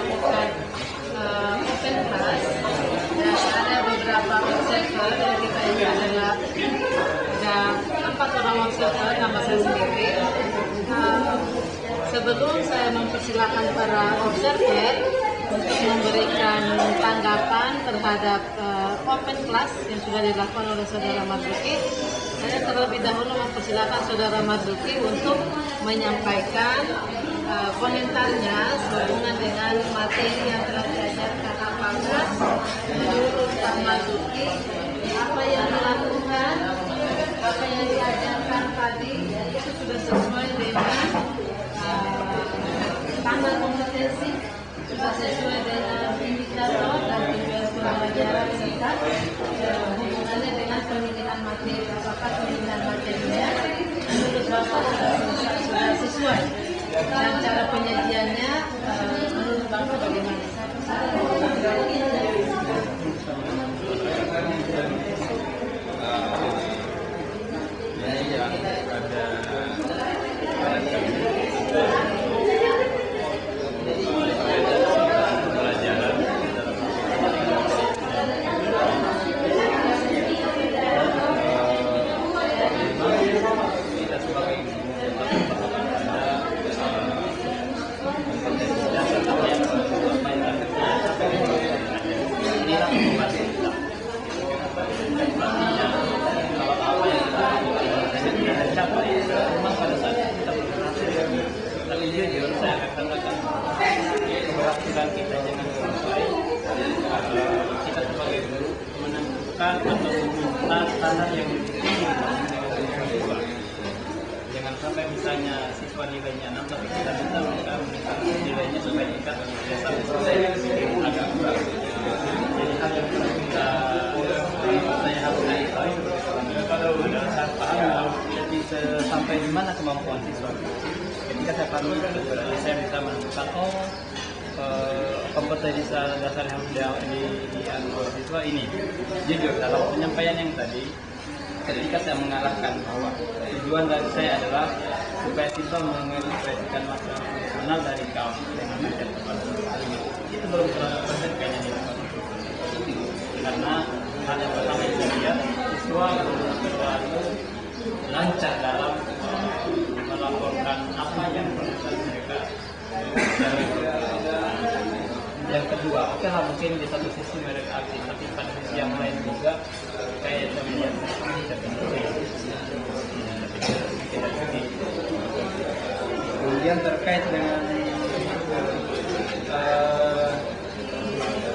melakukan open class dan ada beberapa observer yang kita ini adalah ada 4 orang observer nama saya sendiri. Sebelum saya mempersilahkan para observer untuk memberikan tanggapan terhadap open class yang sudah dilakukan oleh Saudara Marzuki, saya terlebih dahulu mempersilahkan Saudara Marzuki untuk menyampaikan komentarnya sehubungan dengan materi yang telah diajarkan. Apakah menurut Pak Marzuki apa yang dilakukan, apa yang diajarkan tadi itu sudah sesuai dengan standar kompetensi, sudah sesuai dengan indikator dan tujuan pembelajaran serta hubungannya dengan pemilihan materi. Apakah pemilihan materinya menurut Bapak sudah sesuai dan cara penyajiannya menurut Bapak bagaimana? Keberhasilan kita jangan sampai kita sebagai guru menentukan atau meminta standar yang lebih tinggi dibanding siswa. Jangan sampai misalnya siswa nilainya 6 tapi kita minta mereka nilainya supaya tingkat biasa agak kurang. Jadi hal yang perlu kita saya harus tahu kalau saya paham jadi sampai di mana kemampuan siswa. Ketika saya paham berarti saya bisa menentukan kompetensi dasar yang sudah diambil siswa ini. Jujur dalam penyampaian yang tadi, ketika saya mengarahkan bahwa tujuan dari saya adalah supaya siswa mengekspresikan masalah fungsional dari kaum dengan mengajar kepada ini, itu belum 100% kayaknya dilakukan. Karena hal yang pertama yang saya lihat, siswa selalu lancar dalam melaporkan apa yang proses mereka. Yang kedua, oke lah mungkin di satu sisi mereka aktif, tapi pada sisi yang lain juga kayak melihat kemudian terkait dengan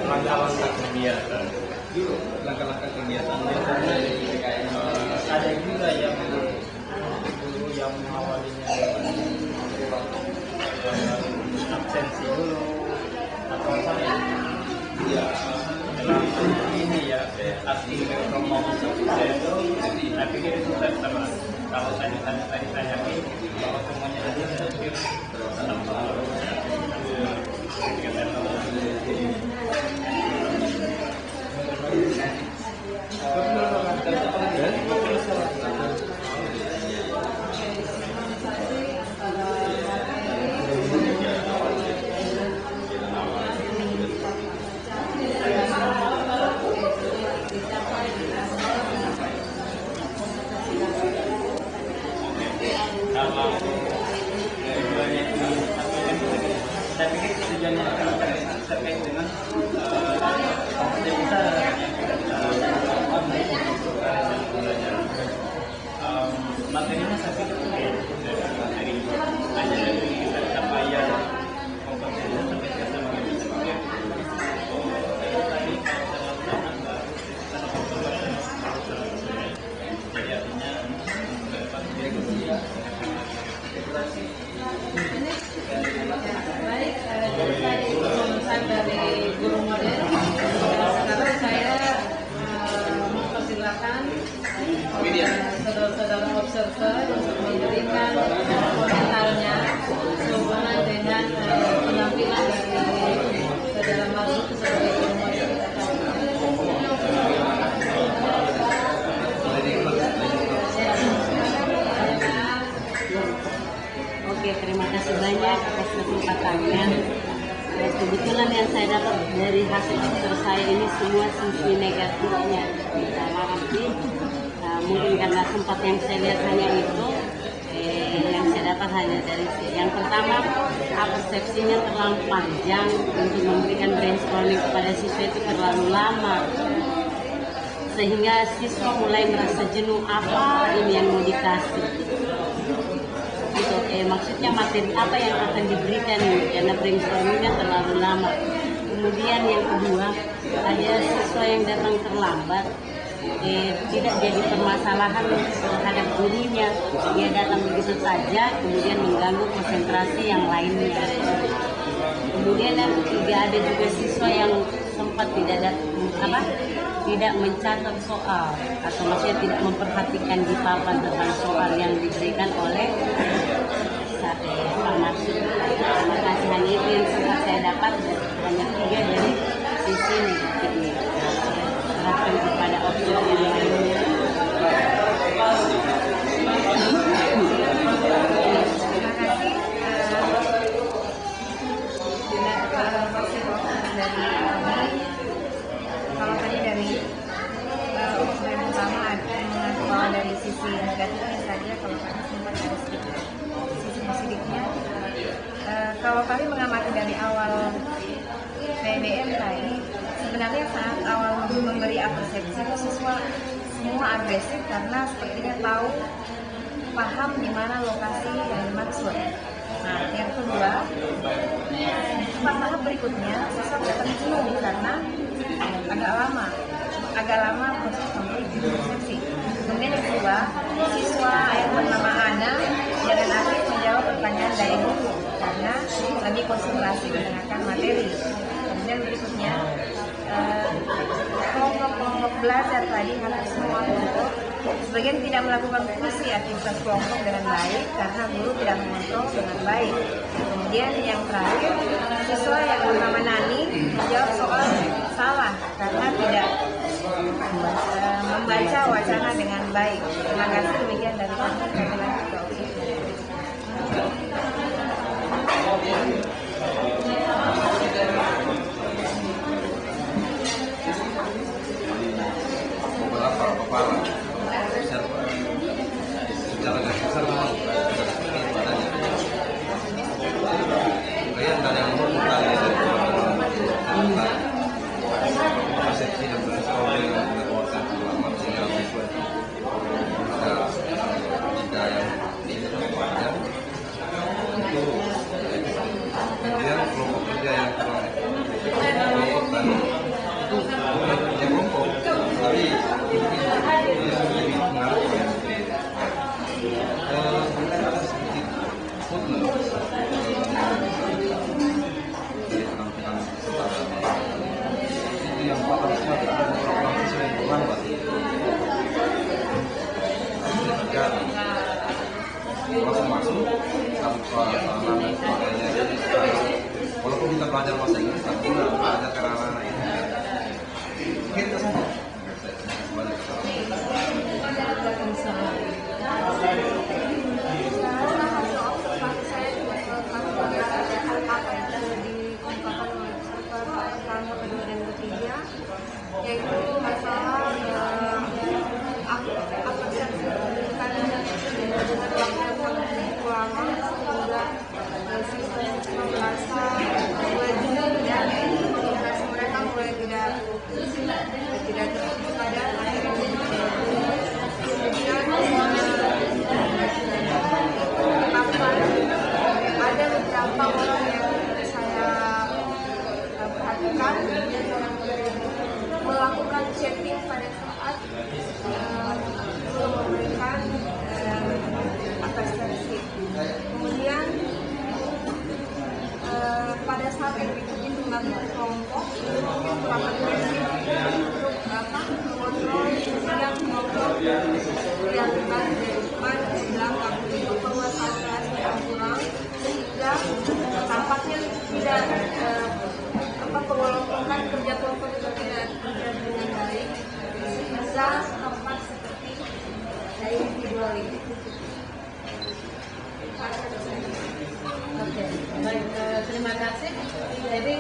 langkah-langkah kegiatan, ada juga yang dulu yang mengawalinya absensi dulu atau apa ya ini ya arti ngomong saya itu saya pikir itu sama kalau tadi saya yakin bahwa semuanya ada saya pikir saya pikir tujuannya terkait dengan kompetensi yang kita materinya saya pikir dari materi hanya dari kita capaian kompetensi sampai kita sebagai tadi jadi artinya baik, tadi komentar dari guru model. Sekarang saya mempersilahkan saudara-saudara observer untuk memberikan komentarnya sehubungan dengan penampilan dari saudara Marzuki sebagai guru model. Oke, terima kasih banyak atas kesempatannya. Kebetulan yang saya dapat dari hasil obser saya ini semua sisi negatifnya. Dalam arti mungkin karena tempat yang saya lihat hanya itu, yang saya dapat hanya dari yang pertama, persepsinya terlalu panjang untuk memberikan brainstorming kepada siswa itu terlalu lama, sehingga siswa mulai merasa jenuh, apa ini yang mau dikasih. Maksudnya materi apa yang akan diberikan karena brainstormingnya terlalu lama. Kemudian yang kedua, ada siswa yang datang terlambat, tidak jadi permasalahan terhadap gurunya, dia datang begitu saja kemudian mengganggu konsentrasi yang lainnya. Kemudian yang ketiga, ada juga siswa yang sempat tidak mencatat soal, atau maksudnya tidak memperhatikan di papan tentang soal yang diberikan oleh Pak Maksud. Terima kasih, hanya itu yang sempat saya dapat, hanya 3 dari sisi negatifnya. Serahkan kepada obser yang lainnya. Kalau tadi dari obser yang pertama kalau dari sisi negatifnya saja, kalau kami sempat dari sisi positifnya, kalau kami mengamati dari awal PBM tadi, sebenarnya saat awal memberi persepsi siswa semua agresif karena sepertinya tahu, paham di mana lokasi yang dimaksud. Nah, yang kedua, pas tahap berikutnya siswa datang jenuh karena agak lama proses memberi persepsi. Kemudian yang kedua, siswa yang bernama Ana dengan aktif menjawab pertanyaan dari guru karena lebih konsentrasi mendengarkan materi. Kemudian berikutnya, kelompok belajar tadi hampir semua kelompok sebagian tidak melakukan fungsi aktivitas kelompok dengan baik karena guru tidak mengontrol dengan baik. Kemudian yang terakhir, siswa yang bernama Nani menjawab soal salah karena tidak membaca wacana dengan baik. Terima kasih, demikian dari kami. Kami lanjut ke obser. Beberapa kepala secara garis besar memang seperti itu adanya. Kemudian dari yang nomor persepsi dan brainstorming yang dilakukan ulama sehingga siswa itu ada tidak yang wajar. Itu kemudian kelompok kerja yang kurang kelompok tadi bukan kerja kelompok tapi mungkin lebih mengarah kepada seperti footnote dari penampilan peserta itu yang bakal semua ada beberapa siswa yang terlambat terjadi masuk tanpa pengalaman dan sebagainya. Jadi walaupun kita belajar bahasa Inggris tapi kita belajar karena anak ini mungkin itu saja. Balik yaitu masalah ada beberapa orang yang saya perhatikan melakukan chatting pada saat memberikan persepsi. Kemudian pada saat yang berikutnya membangun kelompok mungkin melakukan chatting untuk mengontrol sedang mengontrol yang dibahas dari depan ke belakang untuk penguasaan kelas yang kurang sehingga tampaknya tidak pengelompokan kerja kelompok itu tidak berjalan dengan baik sehingga tampak seperti individualistik. Oke, baik, terima kasih. Jadi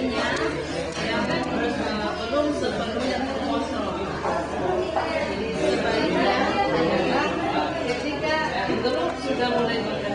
sebaiknya yang belum sepenuhnya terkosong. Jadi sebaiknya adalah ketika grup sudah mulai